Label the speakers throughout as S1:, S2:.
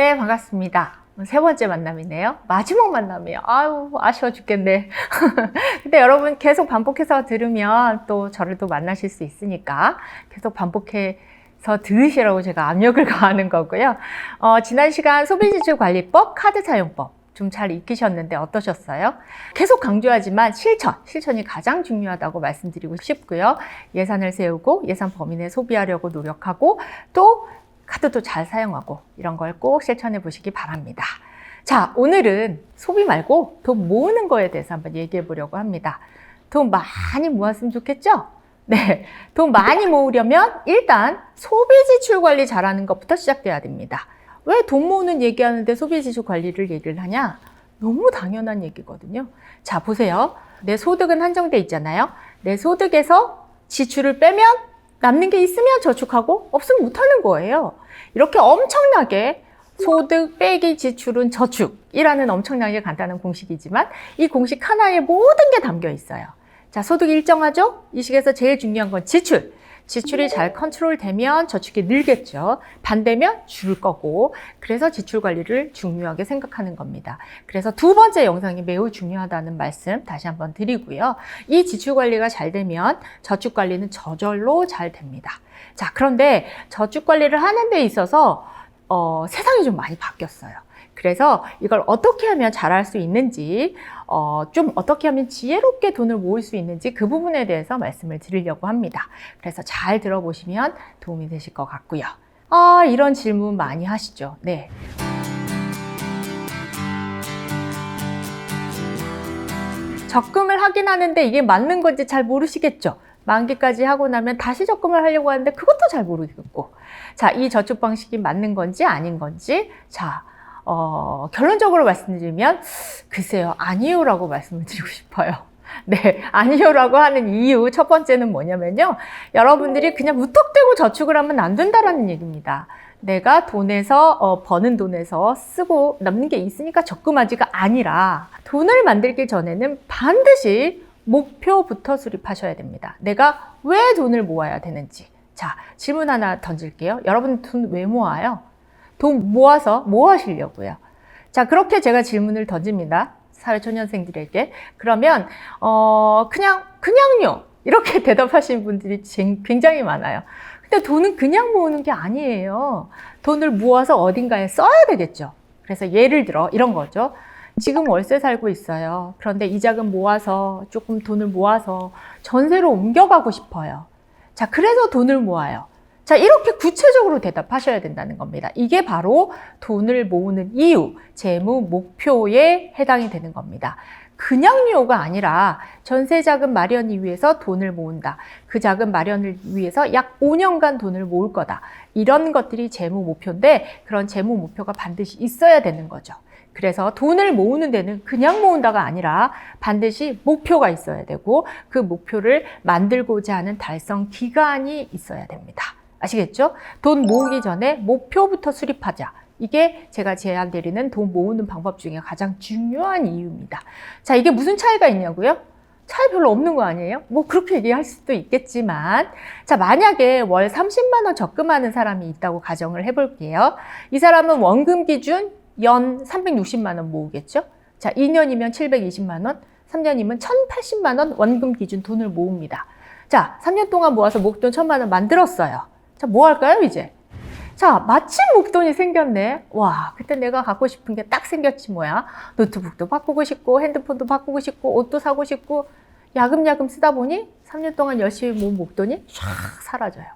S1: 네, 반갑습니다. 세 번째 만남이네요. 마지막 만남이에요. 아유, 아쉬워 죽겠네. 근데 여러분 계속 반복해서 들으면 또 저를 또 만나실 수 있으니까 계속 반복해서 들으시라고 제가 압력을 가하는 거고요. 지난 시간 소비지출관리법, 카드 사용법 좀 잘 익히셨는데 어떠셨어요? 계속 강조하지만 실천이 가장 중요하다고 말씀드리고 싶고요. 예산을 세우고 예산 범위 내에 소비하려고 노력하고 또 카드도 잘 사용하고 이런 걸 꼭 실천해 보시기 바랍니다. 자, 오늘은 소비 말고 돈 모으는 거에 대해서 한번 얘기해 보려고 합니다. 돈 많이 모았으면 좋겠죠? 네, 돈 많이 모으려면 일단 소비 지출 관리 잘하는 것부터 시작돼야 됩니다. 왜 돈 모으는 얘기하는데 소비 지출 관리를 얘기를 하냐? 너무 당연한 얘기거든요. 자, 보세요. 내 소득은 한정돼 있잖아요. 내 소득에서 지출을 빼면 남는 게 있으면 저축하고 없으면 못하는 거예요. 이렇게 엄청나게 소득 빼기 지출은 저축이라는 엄청나게 간단한 공식이지만 이 공식 하나에 모든 게 담겨 있어요. 자, 소득이 일정하죠? 이 식에서 제일 중요한 건 지출. 지출이 잘 컨트롤되면 저축이 늘겠죠. 반대면 줄 거고, 그래서 지출 관리를 중요하게 생각하는 겁니다. 그래서 두 번째 영상이 매우 중요하다는 말씀 다시 한번 드리고요. 이 지출 관리가 잘 되면 저축 관리는 저절로 잘 됩니다. 자, 그런데 저축 관리를 하는 데 있어서 세상이 좀 많이 바뀌었어요. 그래서 이걸 어떻게 하면 잘할 수 있는지, 좀 어떻게 하면 지혜롭게 돈을 모을 수 있는지 그 부분에 대해서 말씀을 드리려고 합니다. 그래서 잘 들어보시면 도움이 되실 것 같고요. 이런 질문 많이 하시죠. 네. 적금을 하긴 하는데 이게 맞는 건지 잘 모르시겠죠? 만기까지 하고 나면 다시 적금을 하려고 하는데 그것도 잘 모르겠고. 자, 이 저축 방식이 맞는 건지 아닌 건지. 자, 결론적으로 말씀드리면 글쎄요, 아니요라고 말씀을 드리고 싶어요. 네, 아니요라고 하는 이유 첫 번째는 뭐냐면요, 여러분들이 그냥 무턱대고 저축을 하면 안 된다라는 얘기입니다. 내가 버는 돈에서 쓰고 남는 게 있으니까 적금하지가 아니라 돈을 만들기 전에는 반드시 목표부터 수립하셔야 됩니다. 내가 왜 돈을 모아야 되는지. 자, 질문 하나 던질게요. 여러분 돈 왜 모아요? 돈 모아서 뭐 하시려고요? 자, 그렇게 제가 질문을 던집니다. 사회초년생들에게. 그러면 그냥요. 이렇게 대답하시는 분들이 굉장히 많아요. 근데 돈은 그냥 모으는 게 아니에요. 돈을 모아서 어딘가에 써야 되겠죠. 그래서 예를 들어 이런 거죠. 지금 월세 살고 있어요. 그런데 이 자금 모아서 조금 돈을 모아서 전세로 옮겨가고 싶어요. 자, 그래서 돈을 모아요. 자, 이렇게 구체적으로 대답하셔야 된다는 겁니다. 이게 바로 돈을 모으는 이유, 재무 목표에 해당이 되는 겁니다. 그냥요가 아니라 전세자금 마련을 위해서 돈을 모은다. 그 자금 마련을 위해서 약 5년간 돈을 모을 거다. 이런 것들이 재무 목표인데 그런 재무 목표가 반드시 있어야 되는 거죠. 그래서 돈을 모으는 데는 그냥 모은다가 아니라 반드시 목표가 있어야 되고 그 목표를 만들고자 하는 달성 기간이 있어야 됩니다. 아시겠죠? 돈 모으기 전에 목표부터 수립하자. 이게 제가 제안드리는 돈 모으는 방법 중에 가장 중요한 이유입니다. 자, 이게 무슨 차이가 있냐고요? 차이 별로 없는 거 아니에요? 뭐 그렇게 얘기할 수도 있겠지만, 자, 만약에 월 30만 원 적금하는 사람이 있다고 가정을 해볼게요. 이 사람은 원금 기준 연 360만 원 모으겠죠? 자, 2년이면 720만 원, 3년이면 1080만 원 원금 기준 돈을 모읍니다. 자, 3년 동안 모아서 목돈 1000만 원 만들었어요. 자, 뭐 할까요, 이제? 자, 마침 목돈이 생겼네. 와, 그때 내가 갖고 싶은 게 딱 생겼지 뭐야. 노트북도 바꾸고 싶고, 핸드폰도 바꾸고 싶고, 옷도 사고 싶고, 야금야금 쓰다 보니 3년 동안 열심히 모은 목돈이 샥 사라져요.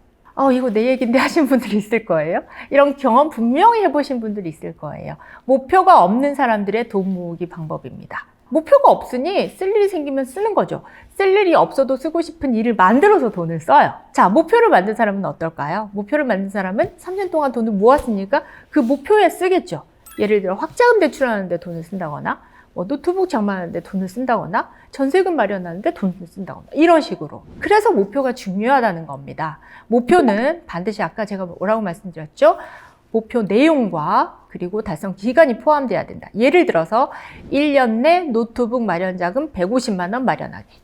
S1: 이거 내 얘기인데 하신 분들이 있을 거예요. 이런 경험 분명히 해보신 분들이 있을 거예요. 목표가 없는 사람들의 돈 모으기 방법입니다. 목표가 없으니 쓸 일이 생기면 쓰는 거죠. 쓸 일이 없어도 쓰고 싶은 일을 만들어서 돈을 써요. 자, 목표를 만든 사람은 어떨까요? 목표를 만든 사람은 3년 동안 돈을 모았으니까 그 목표에 쓰겠죠. 예를 들어 확자금 대출하는데 돈을 쓴다거나 노트북 장만하는데 돈을 쓴다거나 전세금 마련하는데 돈을 쓴다거나 이런 식으로. 그래서 목표가 중요하다는 겁니다. 목표는 반드시 아까 제가 뭐라고 말씀드렸죠? 목표 내용과 그리고 달성 기간이 포함돼야 된다. 예를 들어서 1년 내 노트북 마련 자금 150만 원 마련하기,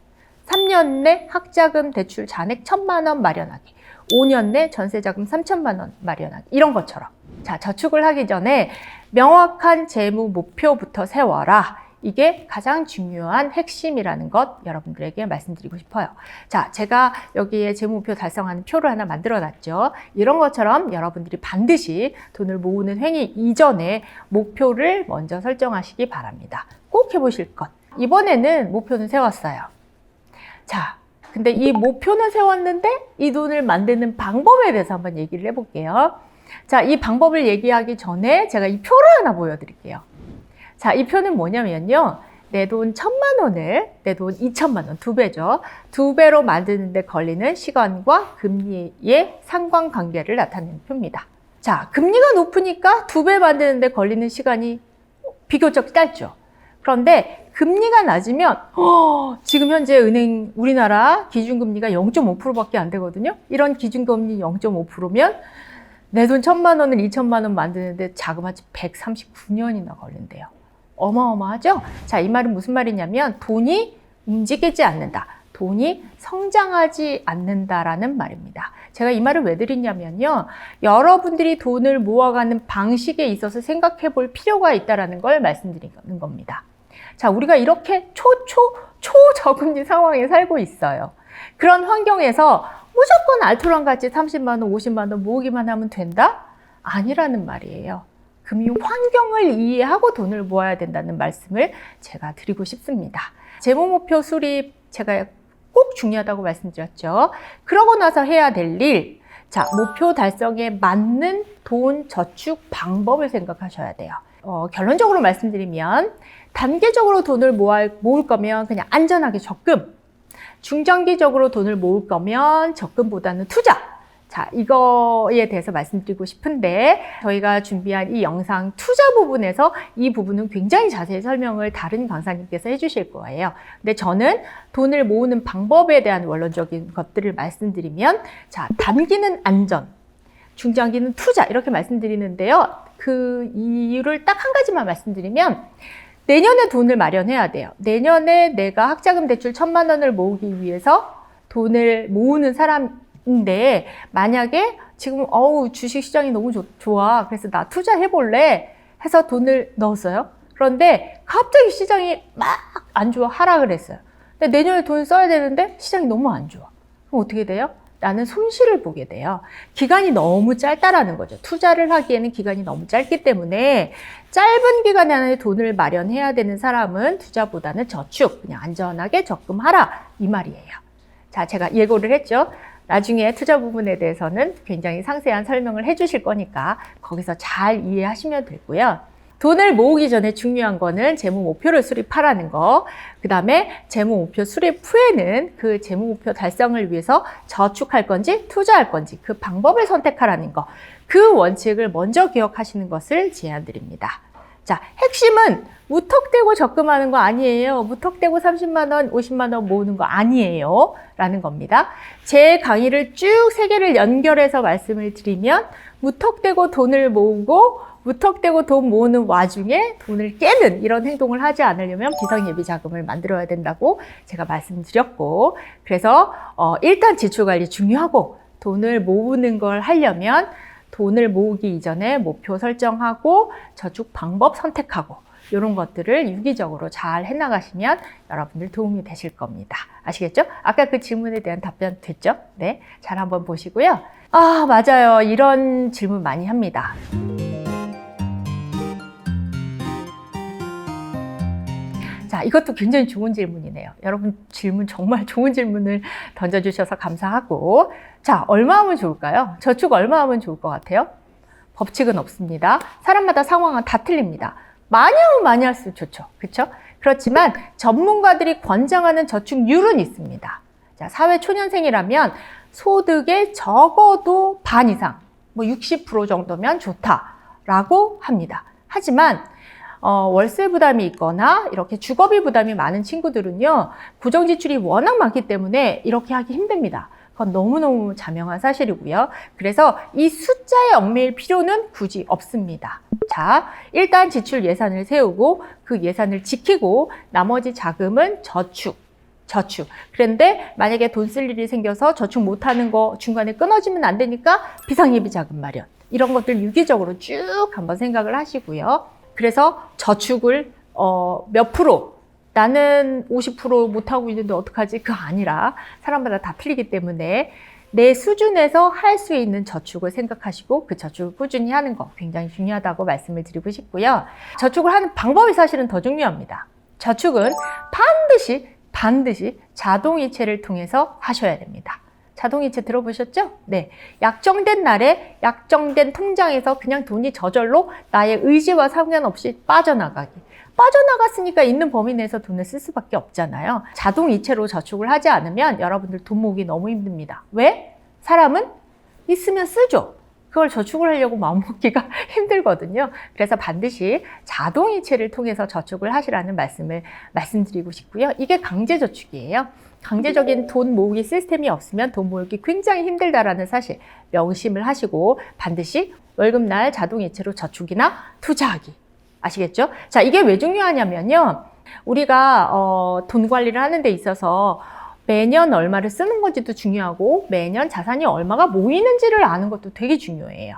S1: 3년 내 학자금 대출 잔액 1000만 원 마련하기, 5년 내 전세 자금 3000만 원 마련하기, 이런 것처럼. 자, 저축을 하기 전에 명확한 재무 목표부터 세워라. 이게 가장 중요한 핵심이라는 것 여러분들에게 말씀드리고 싶어요. 자, 제가 여기에 재무 목표 달성하는 표를 하나 만들어 놨죠. 이런 것처럼 여러분들이 반드시 돈을 모으는 행위 이전에 목표를 먼저 설정하시기 바랍니다. 꼭 해보실 것. 이번에는 목표는 세웠어요. 자, 근데 이 목표는 세웠는데 이 돈을 만드는 방법에 대해서 한번 얘기를 해볼게요. 자, 이 방법을 얘기하기 전에 제가 이 표를 하나 보여드릴게요. 자, 이 표는 뭐냐면요. 내 돈 1,000만 원을 내 돈 2,000만 원, 2배죠. 2배로 만드는 데 걸리는 시간과 금리의 상관관계를 나타내는 표입니다. 자, 금리가 높으니까 2배 만드는 데 걸리는 시간이 비교적 짧죠. 그런데 금리가 낮으면 지금 현재 은행 우리나라 기준금리가 0.5%밖에 안 되거든요. 이런 기준금리 0.5%면 내 돈 1,000만 원을 2,000만 원 만드는데 자그마치 139년이나 걸린대요. 어마어마하죠? 자, 이 말은 무슨 말이냐면 돈이 움직이지 않는다. 돈이 성장하지 않는다라는 말입니다. 제가 이 말을 왜 드리냐면요. 여러분들이 돈을 모아가는 방식에 있어서 생각해 볼 필요가 있다는 걸 말씀드리는 겁니다. 자, 우리가 이렇게 초저금리 상황에 살고 있어요. 그런 환경에서 무조건 알토란 같이 30만 원, 50만 원 모으기만 하면 된다? 아니라는 말이에요. 금융 환경을 이해하고 돈을 모아야 된다는 말씀을 제가 드리고 싶습니다. 재무목표 수립 제가 꼭 중요하다고 말씀드렸죠. 그러고 나서 해야 될 일, 자, 목표 달성에 맞는 돈 저축 방법을 생각하셔야 돼요. 결론적으로 말씀드리면 단계적으로 돈을 모을 거면 그냥 안전하게 적금, 중장기적으로 돈을 모을 거면 적금보다는 투자. 자, 이거에 대해서 말씀드리고 싶은데 저희가 준비한 이 영상 투자 부분에서 이 부분은 굉장히 자세히 설명을 다른 강사님께서 해주실 거예요. 근데 저는 돈을 모으는 방법에 대한 원론적인 것들을 말씀드리면 자, 단기는 안전, 중장기는 투자 이렇게 말씀드리는데요. 그 이유를 딱 한 가지만 말씀드리면 내년에 돈을 마련해야 돼요. 내년에 내가 학자금 대출 1,000만 원을 모으기 위해서 돈을 모으는 사람인데 만약에 지금 주식시장이 너무 좋아. 그래서 나 투자해볼래 해서 돈을 넣었어요. 그런데 갑자기 시장이 막 안 좋아. 하락을 했어요. 근데 내년에 돈을 써야 되는데 시장이 너무 안 좋아. 그럼 어떻게 돼요? 나는 손실을 보게 돼요. 기간이 너무 짧다라는 거죠. 투자를 하기에는 기간이 너무 짧기 때문에 짧은 기간 안에 돈을 마련해야 되는 사람은 투자보다는 저축, 그냥 안전하게 적금하라 이 말이에요. 자, 제가 예고를 했죠. 나중에 투자 부분에 대해서는 굉장히 상세한 설명을 해주실 거니까 거기서 잘 이해하시면 되고요. 돈을 모으기 전에 중요한 거는 재무 목표를 수립하라는 거. 그 다음에 재무 목표 수립 후에는 그 재무 목표 달성을 위해서 저축할 건지 투자할 건지 그 방법을 선택하라는 거. 그 원칙을 먼저 기억하시는 것을 제안드립니다. 자, 핵심은 무턱대고 적금하는 거 아니에요. 무턱대고 30만 원, 50만 원 모으는 거 아니에요. 라는 겁니다. 제 강의를 쭉 3개를 연결해서 말씀을 드리면 무턱대고 돈을 모으고 무턱대고 돈 모으는 와중에 돈을 깨는 이런 행동을 하지 않으려면 비상예비 자금을 만들어야 된다고 제가 말씀드렸고 그래서 일단 지출관리 중요하고 돈을 모으는 걸 하려면 돈을 모으기 이전에 목표 설정하고 저축 방법 선택하고 이런 것들을 유기적으로 잘 해나가시면 여러분들 도움이 되실 겁니다. 아시겠죠? 아까 그 질문에 대한 답변 됐죠? 네, 잘 한번 보시고요. 아, 맞아요. 이런 질문 많이 합니다. 자, 이것도 굉장히 좋은 질문이네요. 여러분 질문 정말 좋은 질문을 던져주셔서 감사하고 자, 얼마 하면 좋을까요? 저축 얼마 하면 좋을 것 같아요? 법칙은 없습니다. 사람마다 상황은 다 틀립니다. 많이 하면 많이 할수록 좋죠. 그렇죠? 그렇지만 전문가들이 권장하는 저축률은 있습니다. 자, 사회 초년생이라면 소득의 적어도 반 이상, 60% 정도면 좋다라고 합니다. 하지만 월세 부담이 있거나 이렇게 주거비 부담이 많은 친구들은요, 고정지출이 워낙 많기 때문에 이렇게 하기 힘듭니다. 그건 너무너무 자명한 사실이고요. 그래서 이 숫자에 얽매일 필요는 굳이 없습니다. 자, 일단 지출 예산을 세우고 그 예산을 지키고 나머지 자금은 저축. 그런데 만약에 돈 쓸 일이 생겨서 저축 못하는 거 중간에 끊어지면 안 되니까 비상예비 자금 마련. 이런 것들 유기적으로 쭉 한번 생각을 하시고요. 그래서 저축을 몇 프로, 나는 50% 못하고 있는데 어떡하지? 그거 아니라 사람마다 다 틀리기 때문에 내 수준에서 할 수 있는 저축을 생각하시고 그 저축을 꾸준히 하는 거 굉장히 중요하다고 말씀을 드리고 싶고요. 저축을 하는 방법이 사실은 더 중요합니다. 저축은 반드시 자동이체를 통해서 하셔야 됩니다. 자동이체 들어보셨죠? 네. 약정된 날에 약정된 통장에서 그냥 돈이 저절로 나의 의지와 상관없이 빠져나갔으니까 있는 범위 내에서 돈을 쓸 수밖에 없잖아요. 자동이체로 저축을 하지 않으면 여러분들 돈 모으기 너무 힘듭니다. 왜? 사람은 있으면 쓰죠. 그걸 저축을 하려고 마음먹기가 힘들거든요. 그래서 반드시 자동이체를 통해서 저축을 하시라는 말씀을 말씀드리고 싶고요. 이게 강제저축이에요. 강제적인 돈 모으기 시스템이 없으면 돈 모으기 굉장히 힘들다라는 사실 명심을 하시고 반드시 월급날 자동이체로 저축이나 투자하기. 아시겠죠? 자, 이게 왜 중요하냐면요. 우리가 돈 관리를 하는 데 있어서 매년 얼마를 쓰는 건지도 중요하고 매년 자산이 얼마가 모이는지를 아는 것도 되게 중요해요.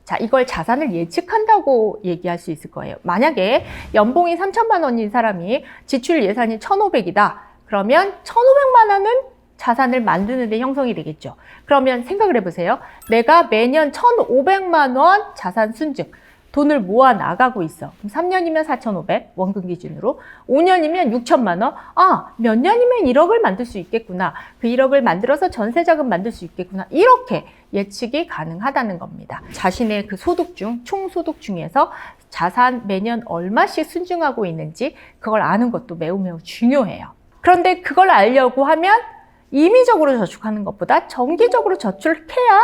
S1: 자, 이걸 자산을 예측한다고 얘기할 수 있을 거예요. 만약에 연봉이 3천만 원인 사람이 지출 예산이 1,500이다. 그러면 1,500만 원은 자산을 만드는 데 형성이 되겠죠. 그러면 생각을 해보세요. 내가 매년 1,500만 원 자산 순증, 돈을 모아 나가고 있어. 그럼 3년이면 4,500 원금 기준으로, 5년이면 6천만 원. 아, 몇 년이면 1억을 만들 수 있겠구나. 그 1억을 만들어서 전세 자금 만들 수 있겠구나. 이렇게 예측이 가능하다는 겁니다. 자신의 그 소득 중, 총 소득 중에서 자산 매년 얼마씩 순증하고 있는지 그걸 아는 것도 매우 중요해요. 그런데 그걸 알려고 하면 임의적으로 저축하는 것보다 정기적으로 저축해야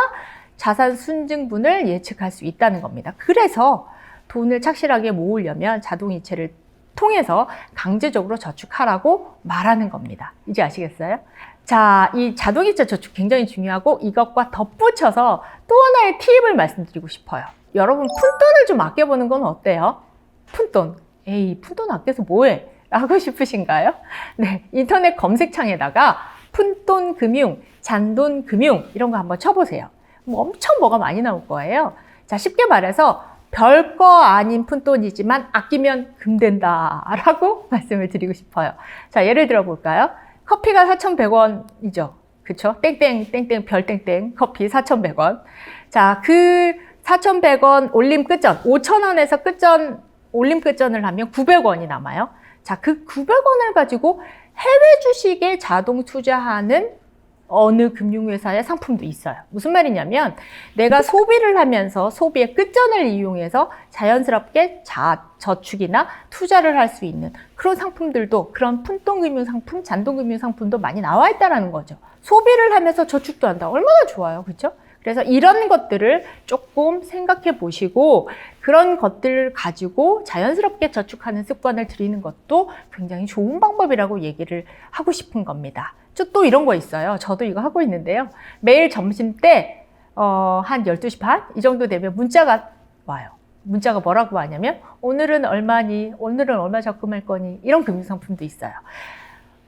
S1: 자산 순증분을 예측할 수 있다는 겁니다. 그래서 돈을 착실하게 모으려면 자동이체를 통해서 강제적으로 저축하라고 말하는 겁니다. 이제 아시겠어요? 자, 이 자동이체 저축 굉장히 중요하고 이것과 덧붙여서 또 하나의 팁을 말씀드리고 싶어요. 여러분, 푼돈을 좀 아껴보는 건 어때요? 푼돈. 에이, 푼돈 아껴서 뭐해? 라고 싶으신가요? 네, 인터넷 검색창에다가 푼돈 금융, 잔돈 금융 이런 거 한번 쳐보세요. 엄청 뭐가 많이 나올 거예요. 자, 쉽게 말해서 별거 아닌 푼돈이지만 아끼면 금된다 라고 말씀을 드리고 싶어요. 자, 예를 들어 볼까요? 커피가 4,100원이죠. 그쵸? 땡땡 별 땡땡 커피 4,100원. 자, 그 4,100원 올림 끝전 5,000원에서 올림 끝전을 하면 900원이 남아요. 자, 그 900원을 가지고 해외 주식에 자동 투자하는 어느 금융회사의 상품도 있어요. 무슨 말이냐면 내가 소비를 하면서 소비의 끝전을 이용해서 자연스럽게 저축이나 투자를 할 수 있는 그런 상품들도, 그런 푼돈금융 상품, 잔돈금융 상품도 많이 나와 있다는 거죠. 소비를 하면서 저축도 한다. 얼마나 좋아요. 그렇죠? 그래서 이런 것들을 조금 생각해 보시고 그런 것들을 가지고 자연스럽게 저축하는 습관을 들이는 것도 굉장히 좋은 방법이라고 얘기를 하고 싶은 겁니다. 또 이런 거 있어요. 저도 이거 하고 있는데요. 매일 점심 때 한 12시 반? 이 정도 되면 문자가 와요. 문자가 뭐라고 하냐면 오늘은 얼마니? 오늘은 얼마 적금할 거니? 이런 금융상품도 있어요.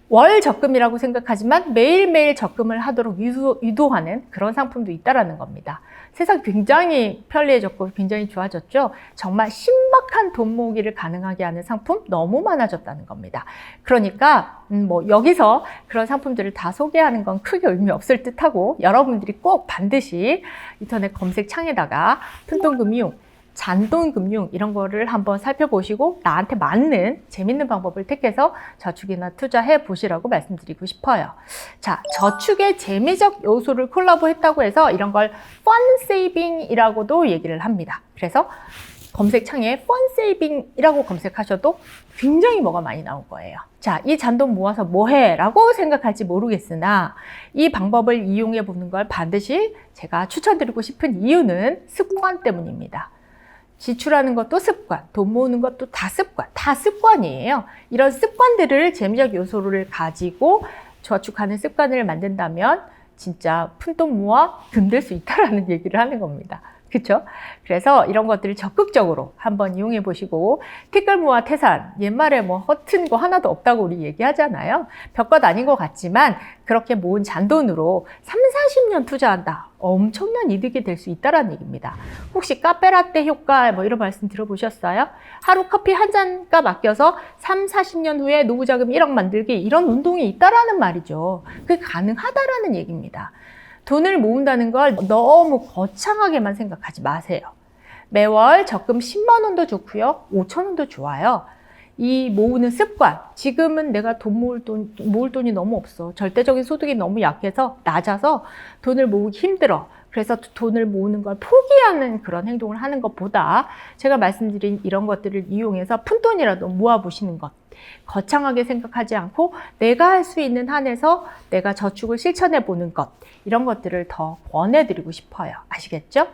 S1: 월 적금이라고 생각하지만 매일매일 적금을 하도록 유도하는 그런 상품도 있다라는 겁니다. 세상 굉장히 편리해졌고 굉장히 좋아졌죠. 정말 신박한 돈 모으기를 가능하게 하는 상품 너무 많아졌다는 겁니다. 그러니까 여기서 그런 상품들을 다 소개하는 건 크게 의미 없을 듯하고 여러분들이 꼭 반드시 인터넷 검색창에다가 푼돈금융, 잔돈금융 이런 거를 한번 살펴보시고 나한테 맞는 재밌는 방법을 택해서 저축이나 투자해 보시라고 말씀드리고 싶어요. 자, 저축의 재미적 요소를 콜라보했다고 해서 이런 걸 펀 세이빙이라고도 얘기를 합니다. 그래서 검색창에 펀 세이빙이라고 검색하셔도 굉장히 뭐가 많이 나올 거예요. 자, 이 잔돈 모아서 뭐해? 라고 생각할지 모르겠으나 이 방법을 이용해 보는 걸 반드시 제가 추천드리고 싶은 이유는 습관 때문입니다. 지출하는 것도 습관, 돈 모으는 것도 다 습관이에요. 이런 습관들을 재미적 요소를 가지고 저축하는 습관을 만든다면 진짜 푼돈 모아 금될 수 있다라는 얘기를 하는 겁니다. 그렇죠? 그래서 이런 것들을 적극적으로 한번 이용해 보시고 티끌 모아 태산, 옛말에 허튼 거 하나도 없다고 우리 얘기하잖아요. 별것 아닌 것 같지만 그렇게 모은 잔돈으로 3, 30년 투자한다. 엄청난 이득이 될 수 있다는 얘기입니다. 혹시 카페라떼 효과 뭐 이런 말씀 들어보셨어요? 하루 커피 한 잔값 아껴서 3, 40년 후에 노후자금 1억 만들기 이런 운동이 있다라는 말이죠. 그게 가능하다라는 얘기입니다. 돈을 모은다는 걸 너무 거창하게만 생각하지 마세요. 매월 적금 10만 원도 좋고요. 5천 원도 좋아요. 이 모으는 습관, 지금은 내가 모을 돈이 너무 없어. 절대적인 소득이 너무 약해서, 낮아서 돈을 모으기 힘들어. 그래서 돈을 모으는 걸 포기하는 그런 행동을 하는 것보다 제가 말씀드린 이런 것들을 이용해서 푼돈이라도 모아보시는 것. 거창하게 생각하지 않고 내가 할 수 있는 한에서 내가 저축을 실천해 보는 것. 이런 것들을 더 권해드리고 싶어요. 아시겠죠?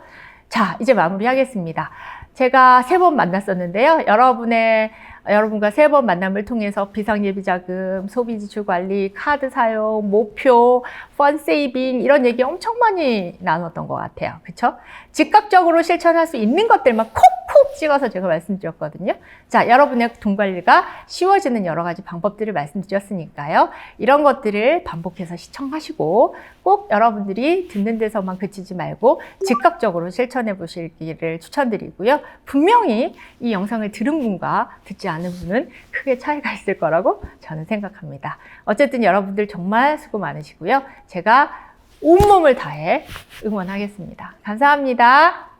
S1: 자, 이제 마무리하겠습니다. 제가 3번 만났었는데요. 여러분과 3번 만남을 통해서 비상예비자금, 소비지출관리, 카드 사용, 목표, 펀세이빙 이런 얘기 엄청 많이 나눴던 것 같아요. 그쵸? 즉각적으로 실천할 수 있는 것들만 콕콕 찍어서 제가 말씀드렸거든요. 자, 여러분의 돈 관리가 쉬워지는 여러 가지 방법들을 말씀드렸으니까요. 이런 것들을 반복해서 시청하시고 꼭 여러분들이 듣는 데서만 그치지 말고 즉각적으로 실천해 보시기를 추천드리고요. 분명히 이 영상을 들은 분과 듣지 않은 분은 크게 차이가 있을 거라고 저는 생각합니다. 어쨌든 여러분들 정말 수고 많으시고요. 제가 온몸을 다해 응원하겠습니다. 감사합니다.